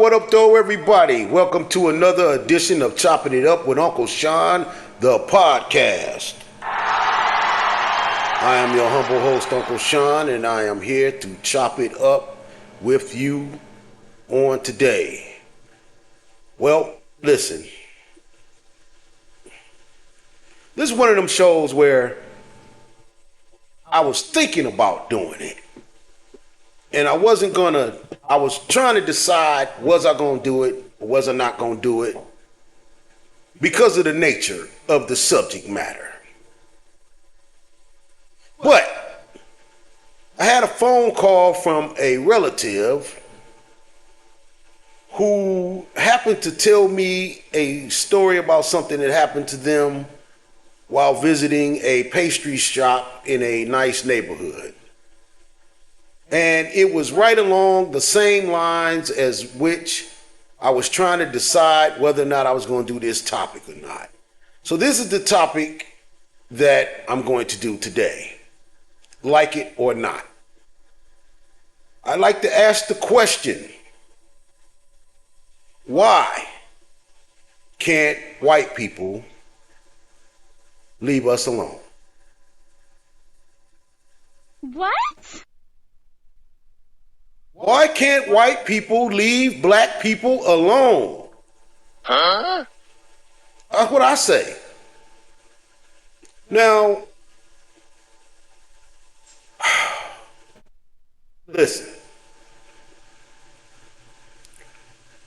up, though, everybody? Welcome to another edition of Chopping It Up with Uncle Sean, the podcast. I am your humble host, Uncle Sean, and I am here to chop it up with you on today. Well, listen. This is one of them shows where I was thinking about doing it. And I was trying to decide, was I going to do it or was I not going to do it because of the nature of the subject matter. But I had a phone call from a relative who happened to tell me a story about something that happened to them while visiting a pastry shop in a nice neighborhood. And it was right along the same lines as which I was trying to decide whether or not I was going to do this topic or not. So this is the topic that I'm going to do today. Like it or not. I'd like to ask the question, why can't white people leave us alone? What? Why can't white people leave black people alone? Huh? That's what I say. Now, listen.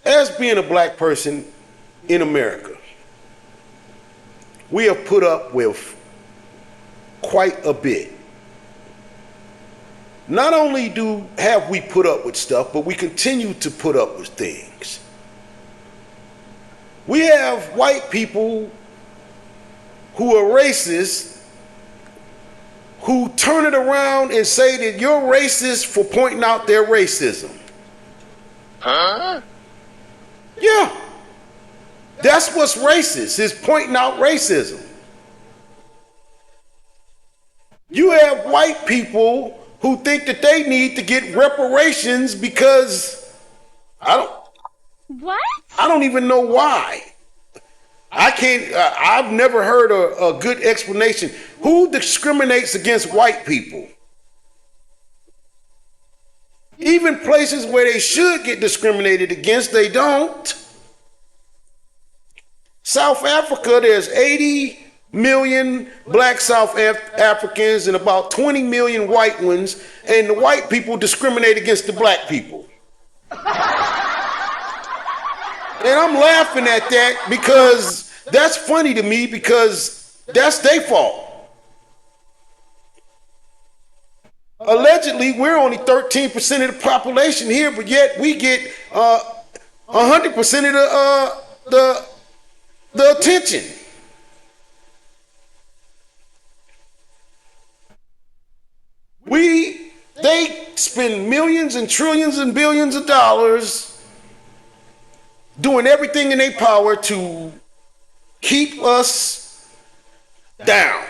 As being a black person in America, we have put up with quite a bit. Not only have we put up with stuff, but we continue to put up with things. We have white people who are racist who turn it around and say that you're racist for pointing out their racism. Huh? Yeah. That's what's racist, is pointing out racism. You have white people who think that they need to get reparations because What? I don't even know why. I've never heard a good explanation. Who discriminates against white people? Even places where they should get discriminated against, they don't. South Africa, there's 80 million black South Africans and about 20 million white ones, and the white people discriminate against the black people. And I'm laughing at that because that's funny to me because that's their fault. Allegedly, we're only 13% of the population here, but yet we get 100% of the attention. They spend millions and trillions and billions of dollars doing everything in their power to keep us down.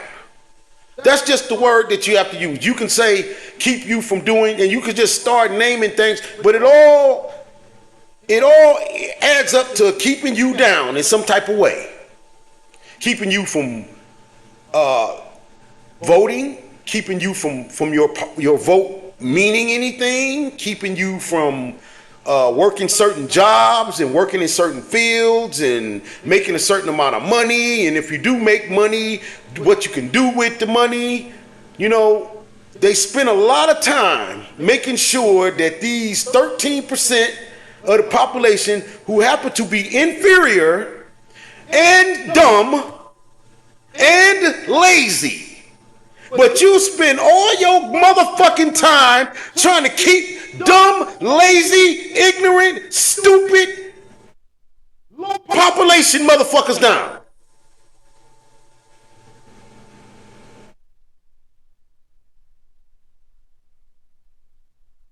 That's just the word that you have to use. You can say keep you from doing, and you can just start naming things, but it all adds up to keeping you down in some type of way. Keeping you from voting, keeping you from your vote meaning anything, keeping you from working certain jobs and working in certain fields and making a certain amount of money. And if you do make money, what you can do with the money. You know, they spend a lot of time making sure that these 13% of the population who happen to be inferior and dumb and lazy. But you spend all your motherfucking time trying to keep dumb, lazy, ignorant, stupid, low population motherfuckers down.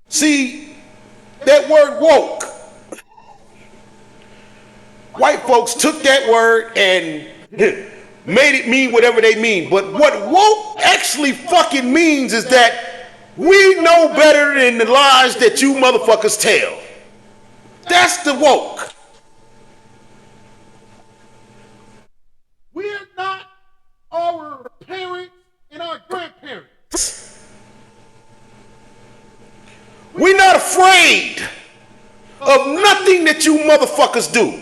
See, that word woke. White folks took that word and made it mean whatever they mean. But what woke actually fucking means is that we know better than the lies that you motherfuckers tell. That's the woke. We're not our parents and our grandparents. We're not afraid of nothing that you motherfuckers do.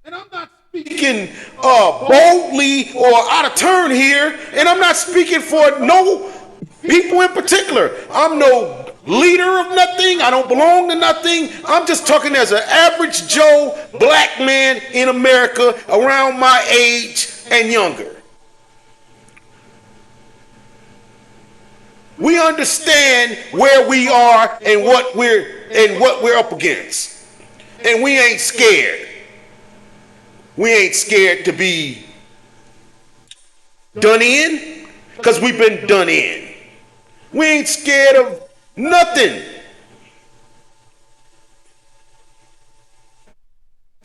And I'm not speaking Speaking boldly or out of turn here, and I'm not speaking for no people in particular. I'm no leader of nothing. I don't belong to nothing. I'm just talking as an average Joe black man in America around my age and younger. We understand where we are and what we're up against. And we ain't scared. We ain't scared to be done in, because we've been done in. We ain't scared of nothing.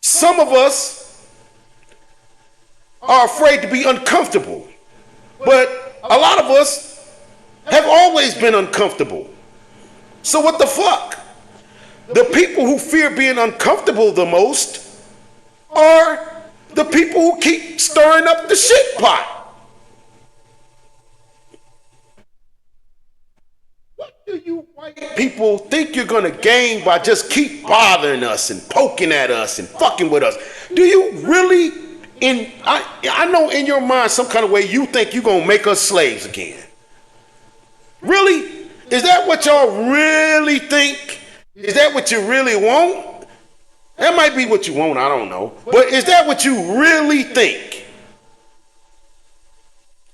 Some of us are afraid to be uncomfortable, but a lot of us have always been uncomfortable. So what the fuck? The people who fear being uncomfortable the most are the people who keep stirring up the shit pot. what do you white People think you're gonna gain by just keep bothering us and poking at us and fucking with us. Do you really, I know in your mind some kind of way you think you're gonna make us slaves again? Really? Is that what y'all really think? Is that what you really want? That might be what you want, I don't know. But is that what you really think?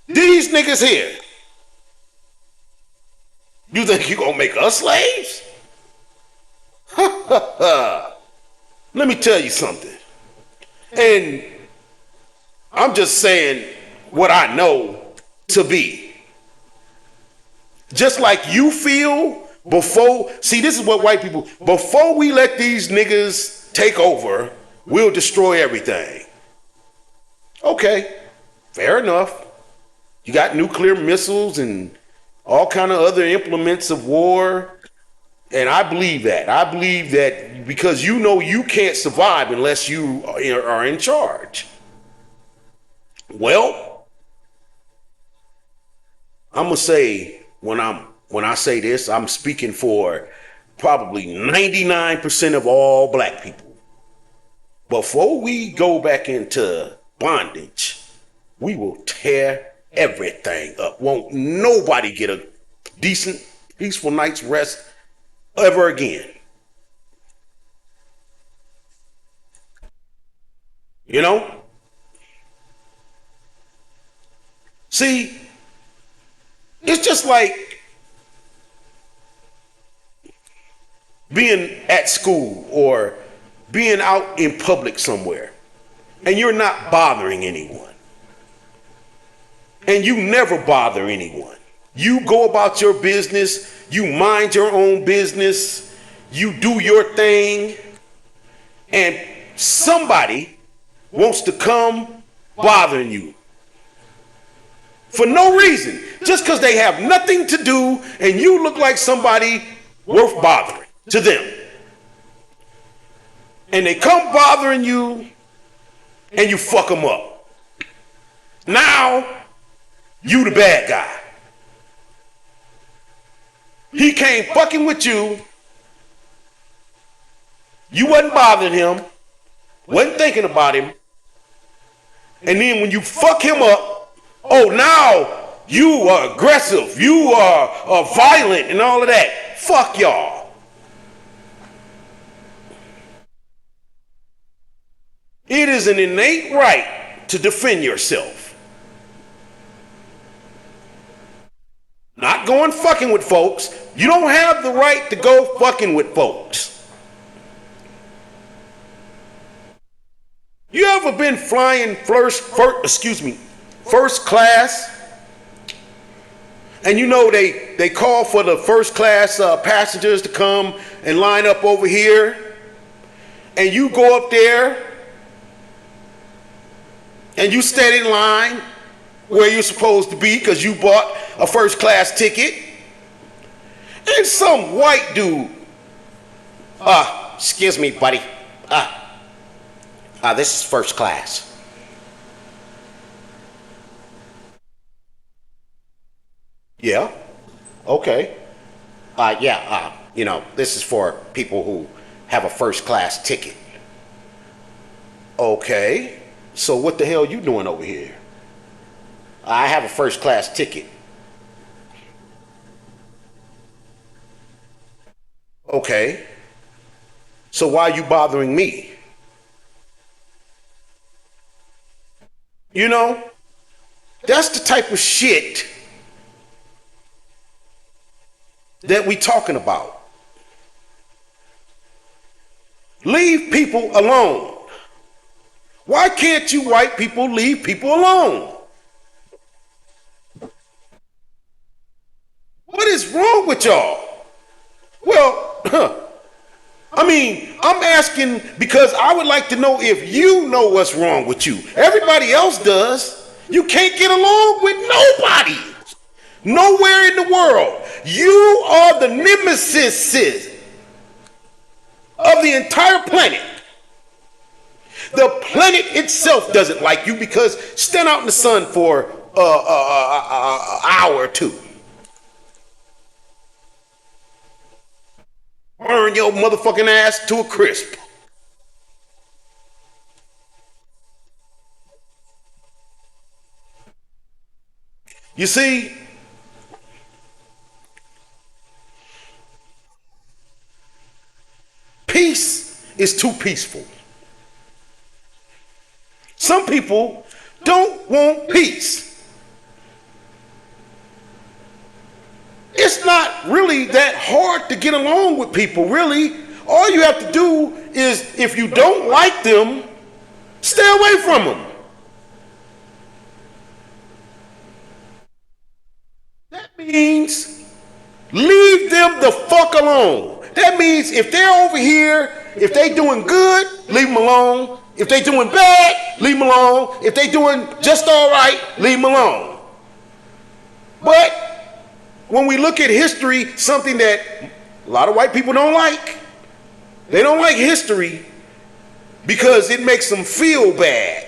These niggas here, you think you gonna make us slaves? Let me tell you something. And I'm just saying what I know to be. Just like you feel before, see, this is what white people, before we let these niggas take over, we'll destroy everything. Okay, fair enough. You got nuclear missiles and all kind of other implements of war, and I believe that. I believe that because you know you can't survive unless you are in charge. Well, I'm gonna say when I say this, I'm speaking for probably 99% of all black people. Before we go back into bondage, we will tear everything up. Won't nobody get a decent, peaceful night's rest ever again. You know? See, it's just like being at school or being out in public somewhere and you're not bothering anyone. And you never bother anyone. You go about your business, you mind your own business, you do your thing, and somebody wants to come bothering you for no reason, just because they have nothing to do and you look like somebody worth bothering to them. And they come bothering you and you fuck them up. Now, you the bad guy. He came fucking with you. You wasn't bothering him, wasn't thinking about him. And then when you fuck him up, oh, now you are aggressive, you are violent and all of that. Fuck y'all. It is an innate right to defend yourself. Not going fucking with folks. You don't have the right to go fucking with folks. You ever been flying first class? And you know they call for the first class passengers to come and line up over here. And you go up there and you stand in line where you're supposed to be because you bought a first class ticket. And some white dude, excuse me, buddy. This is first class. Yeah. Okay. This is for people who have a first class ticket. Okay. So what the hell you doing over here? I have a first class ticket. Okay. So why are you bothering me? You know, that's the type of shit that we talking about. Leave people alone. Why can't you white people leave people alone? What is wrong with y'all? Well, I'm asking because I would like to know if you know what's wrong with you. Everybody else does. You can't get along with nobody. Nowhere in the world. You are the nemesis of the entire planet. The planet itself doesn't like you because stand out in the sun for an hour or two. Burn your motherfucking ass to a crisp. You see, peace is too peaceful. Some people don't want peace. It's not really that hard to get along with people, really. All you have to do is, if you don't like them, stay away from them. That means leave them the fuck alone. That means if they're over here, if they doing good, leave them alone. If they doing bad, leave them alone. If they doing just all right, leave them alone. But when we look at history, something that a lot of white people don't like, they don't like history because it makes them feel bad.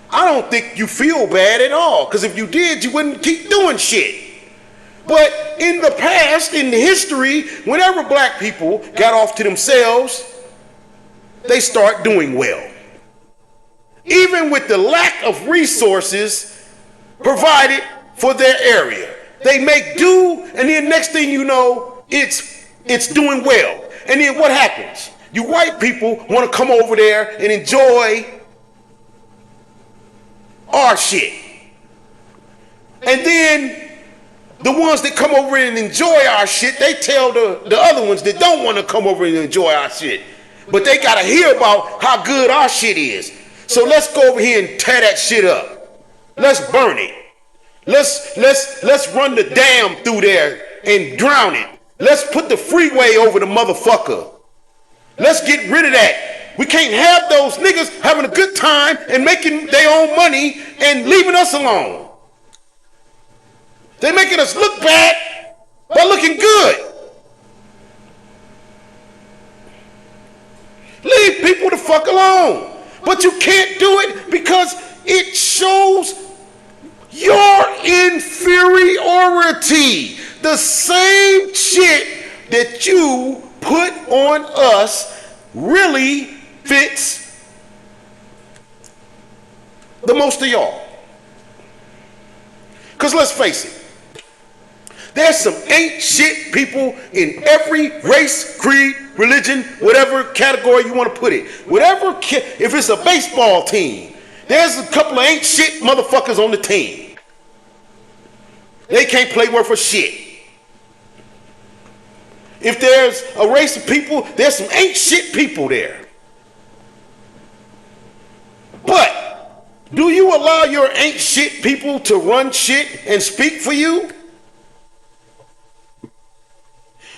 I don't think you feel bad at all, because if you did, you wouldn't keep doing shit. But in the past, in history, whenever black people got off to themselves, they start doing well. Even with the lack of resources provided for their area. They make do, and then next thing you know, it's doing well. And then what happens? You white people want to come over there and enjoy our shit. And then the ones that come over and enjoy our shit, they tell the other ones that don't want to come over and enjoy our shit. But they got to hear about how good our shit is. So let's go over here and tear that shit up. Let's burn it. Let's run the dam through there and drown it. Let's put the freeway over the motherfucker. Let's get rid of that. We can't have those niggas having a good time and making their own money and leaving us alone. They're making us look bad by looking good. Leave people the fuck alone. But you can't do it because it shows your inferiority. The same shit that you put on us really fits the most of y'all. Because let's face it, there's some ain't shit people in every race, creed, religion, whatever category you want to put it. If it's a baseball team, there's a couple of ain't shit motherfuckers on the team. They can't play worth a shit. If there's a race of people, there's some ain't shit people there. But do you allow your ain't shit people to run shit and speak for you?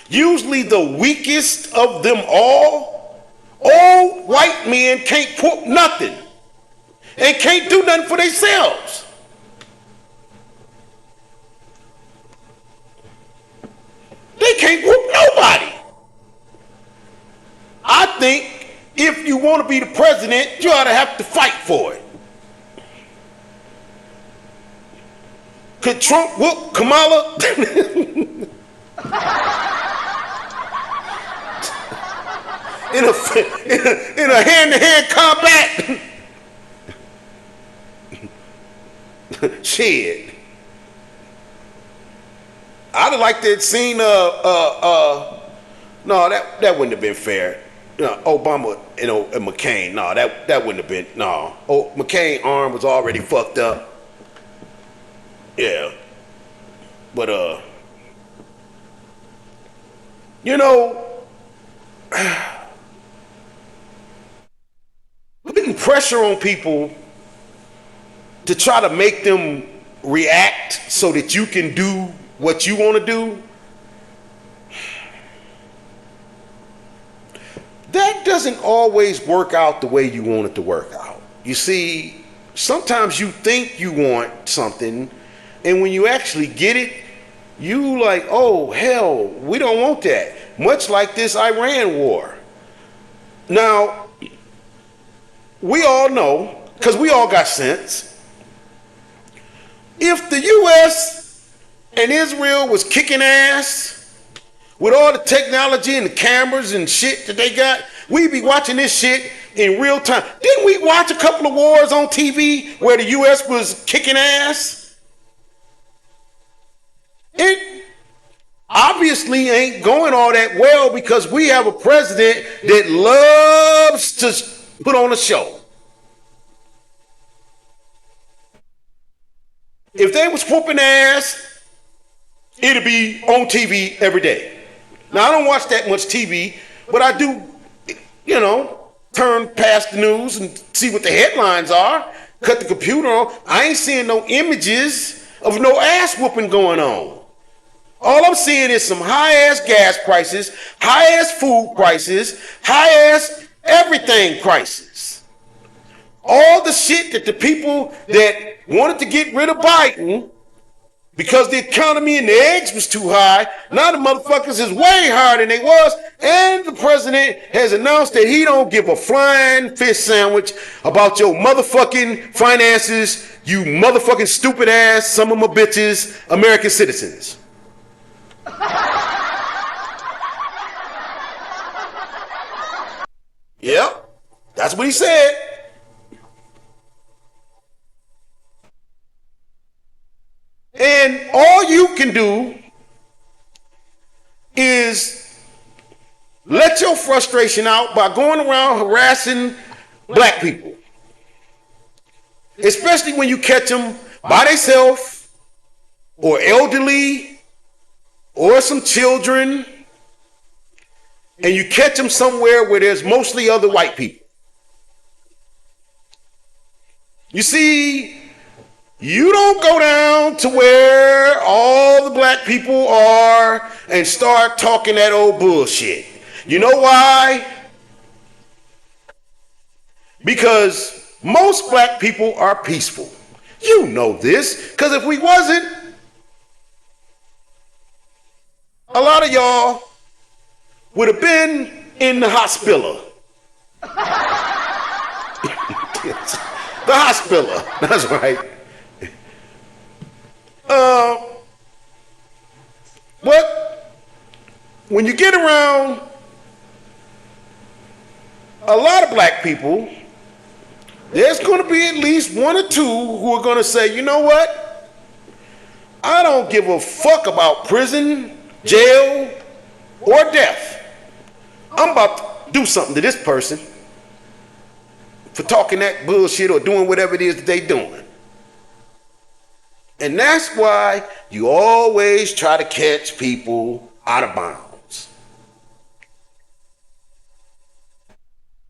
Usually the weakest of them all white men can't quote nothing and can't do nothing for themselves. want to be the president, you ought to have to fight for it. Could Trump whoop Kamala? in a hand-to-hand combat? Shit. I'd have liked to have seen no, that wouldn't have been fair. Obama and McCain. No, that wouldn't have been. No. Oh, McCain's arm was already fucked up. Yeah. But you know, putting pressure on people to try to make them react so that you can do what you want to do, that doesn't always work out the way you want it to work out. You see, sometimes you think you want something, and when you actually get it, you like, oh, hell, we don't want that. Much like this Iran war. Now, we all know, because we all got sense, if the U.S. and Israel was kicking ass with all the technology and the cameras and shit that they got, we'd be watching this shit in real time. Didn't we watch a couple of wars on TV where the U.S. was kicking ass? It obviously ain't going all that well because we have a president that loves to put on a show. If they was whooping ass, it'd be on TV every day. Now, I don't watch that much TV, but I do, turn past the news and see what the headlines are, cut the computer on. I ain't seeing no images of no ass whooping going on. All I'm seeing is some high-ass gas prices, high-ass food prices, high-ass everything prices. All the shit that the people that wanted to get rid of Biden because the economy and the eggs was too high, now the motherfuckers is way higher than they was, and the president has announced that he don't give a flying fish sandwich about your motherfucking finances, you motherfucking stupid ass, some of my bitches, American citizens. Yep, that's what he said. And all you can do is let your frustration out by going around harassing black people. Especially when you catch them by themselves or elderly or some children, and you catch them somewhere where there's mostly other white people. You see, you don't go down to where all the black people are and start talking that old bullshit. You know why? Because most black people are peaceful. You know this, because if we wasn't, a lot of y'all would have been in the hospital. The hospital, that's right. But when you get around a lot of black people, there's going to be at least one or two who are going to say, you know what? I don't give a fuck about prison, jail, or death. I'm about to do something to this person for talking that bullshit or doing whatever it is that they doing. And that's why you always try to catch people out of bounds.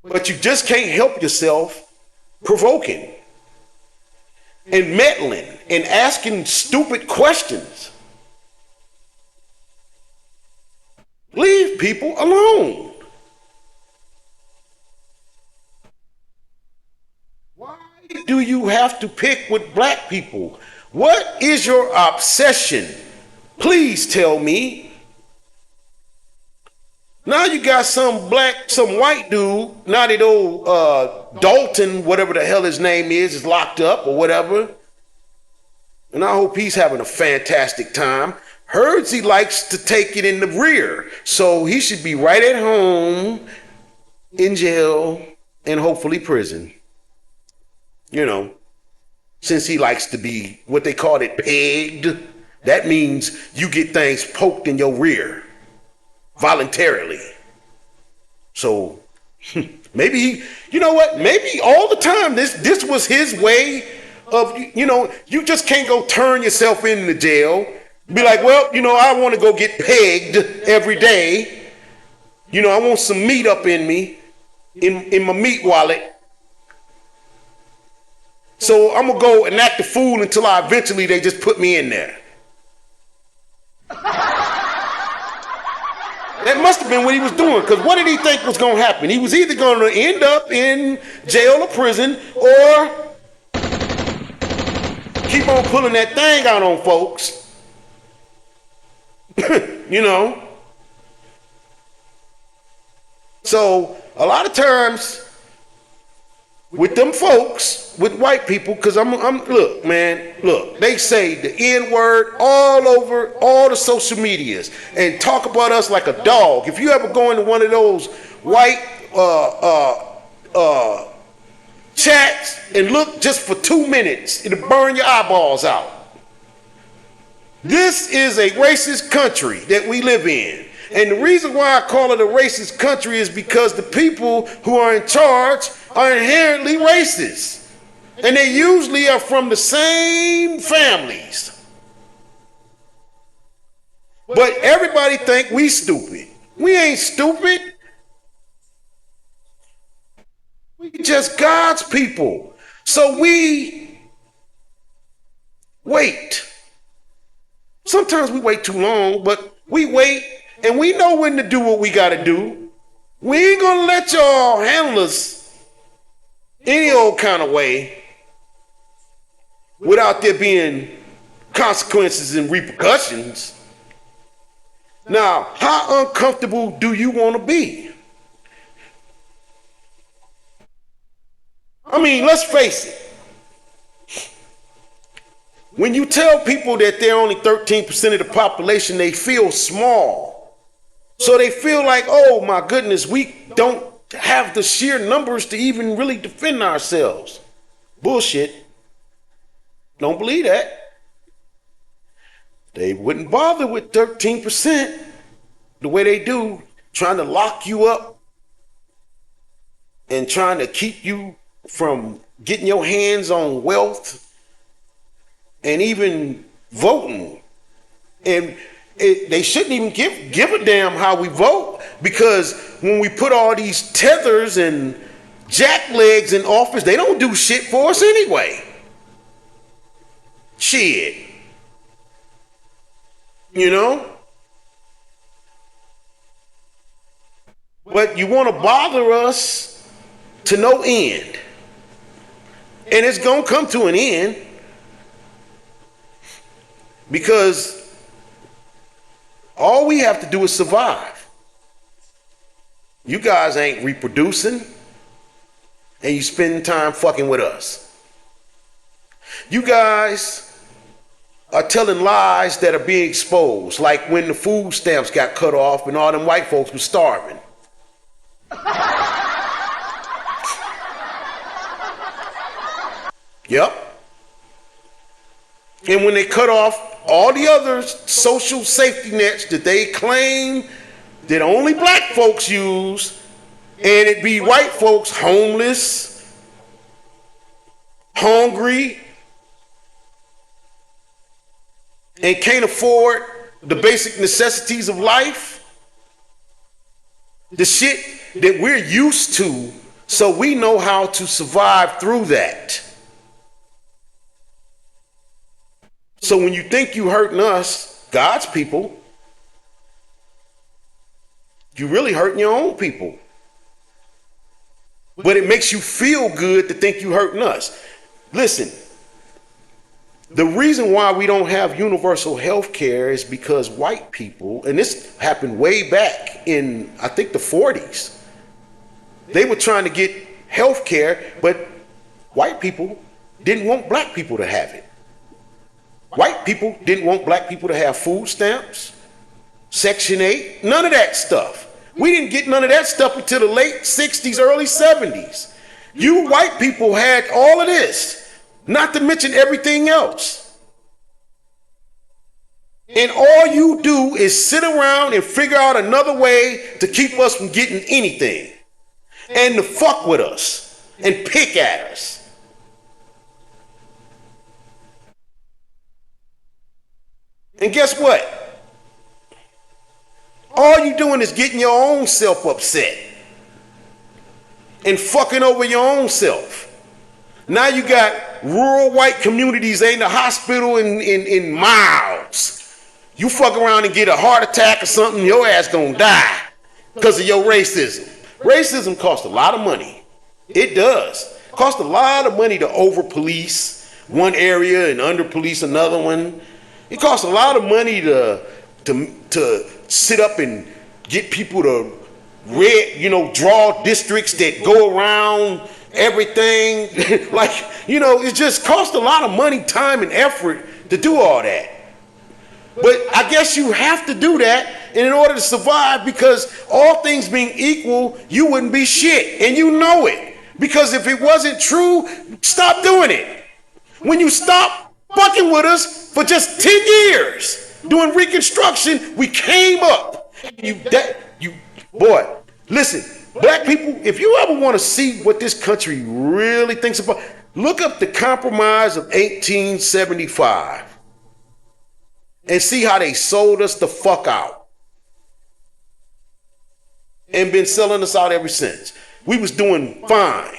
But you just can't help yourself provoking and meddling and asking stupid questions. Leave people alone. Why do you have to pick with black people? What is your obsession? Please tell me. Now you got some white dude, now that old Dalton, whatever the hell his name is locked up or whatever. And I hope he's having a fantastic time. Heard he likes to take it in the rear. So he should be right at home, in jail, and hopefully prison. You know, since he likes to be, what they call it, pegged. That means you get things poked in your rear voluntarily. So maybe he, you know what? Maybe all the time this was his way of, you know, you just can't go turn yourself into jail. Be like, well, you know, I want to go get pegged every day. You know, I want some meat up in me, in my meat wallet. So I'm gonna go and act a fool until eventually they just put me in there. That must have been what he was doing, because what did he think was going to happen? He was either going to end up in jail or prison, or keep on pulling that thing out on folks. You know? So, a lot of times, with them folks, with white people, because look, man, look, they say the N-word all over all the social medias and talk about us like a dog. If you ever go into one of those white chats and look just for 2 minutes, it'll burn your eyeballs out. This is a racist country that we live in. And the reason why I call it a racist country is because the people who are in charge are inherently racist. And they usually are from the same families. But everybody think we stupid. We ain't stupid. We just God's people. So we wait. Sometimes we wait too long, but we wait and we know when to do what we got to do. We ain't going to let y'all handle us any old kind of way without there being consequences and repercussions. Now, how uncomfortable do you want to be? I mean, let's face it. When you tell people that they're only 13% of the population, they feel small. So they feel like, oh my goodness, we don't have the sheer numbers to even really defend ourselves. Bullshit. Don't believe that. They wouldn't bother with 13% the way they do, trying to lock you up and trying to keep you from getting your hands on wealth and even voting. And they shouldn't even give a damn how we vote, because when we put all these tethers and jacklegs in office, they don't do shit for us anyway. Shit. You know? But you want to bother us to no end. And it's going to come to an end, because all we have to do is survive. You guys ain't reproducing, and you spend time fucking with us. You guys are telling lies that are being exposed, like when the food stamps got cut off and all them white folks were starving. Yep. And when they cut off all the other social safety nets that they claim that only black folks use, and it be white folks homeless, hungry, and can't afford the basic necessities of life, the shit that we're used to, so we know how to survive through that. So when you think you hurting us, God's people, you really hurting your own people. But it makes you feel good to think you hurting us. Listen, The reason why we don't have universal health care is because white people, and this happened way back in, I think, the 40s, they were trying to get health care, but white people didn't want black people to have it. White people didn't want black people to have food stamps, Section 8, none of that stuff. We didn't get none of that stuff until the late 60s, early 70s. You white people had all of this, not to mention everything else. And all you do is sit around and figure out another way to keep us from getting anything and to fuck with us and pick at us. And guess what? All you doing is getting your own self upset and fucking over your own self. Now you got rural white communities ain't a hospital in miles. You fuck around and get a heart attack or something, your ass gonna die because of your racism. Racism costs a lot of money. It does. Costs a lot of money to over police one area and under police another one. It costs a lot of money to sit up and get people to draw districts that go around everything. Like, it just costs a lot of money, time, and effort to do all that. But I guess you have to do that in order to survive, because all things being equal, you wouldn't be shit, and you know it. Because if it wasn't true, stop doing it. When you stop fucking with us for just 10 years doing Reconstruction, we came up. Boy, listen, black people, if you ever want to see what this country really thinks about, look up the Compromise of 1875 and see how they sold us the fuck out and been selling us out ever since. We was doing fine.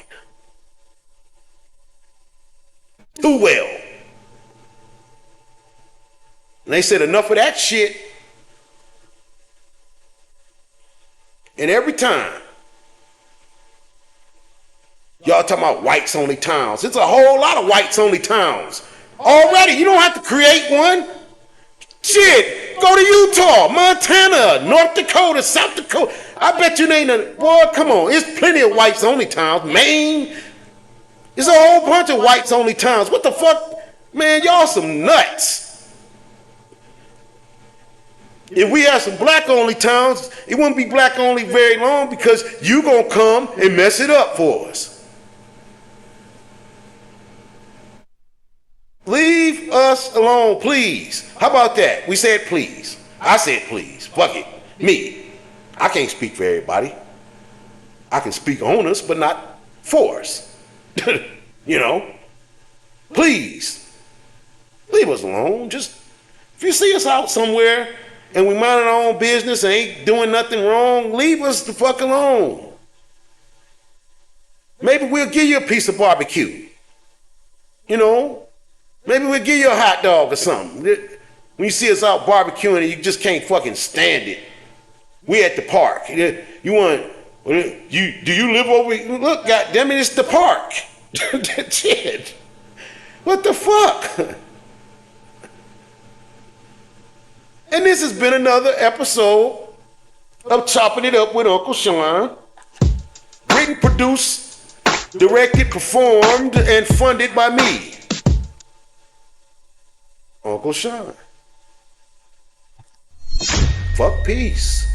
Too well. And they said enough of that shit. And every time y'all talking about whites only towns, it's a whole lot of whites only towns already. You don't have to create one. Shit, go to Utah, Montana, North Dakota, South Dakota. I bet you ain't a, boy, come on. There's plenty of whites only towns. Maine, there's a whole bunch of whites only towns. What the fuck? Man, y'all some nuts. If we had some black only towns, it wouldn't be black only very long, because you gonna come and mess it up for us. Leave us alone, please. How about that? We said please. I said please. Fuck it. Me. I can't speak for everybody. I can speak on us, but not for us. Please. Leave us alone. Just, if you see us out somewhere and we mind our own business and ain't doing nothing wrong, leave us the fuck alone. Maybe we'll give you a piece of barbecue. Maybe we'll give you a hot dog or something. When you see us out barbecuing and you just can't fucking stand it. We at the park. Do you live over here? Look, goddammit, it's the park. Shit. What the fuck? And this has been another episode of Chopping It Up with Uncle Sean. Written, produced, directed, performed, and funded by me, Uncle Sean. Fuck peace.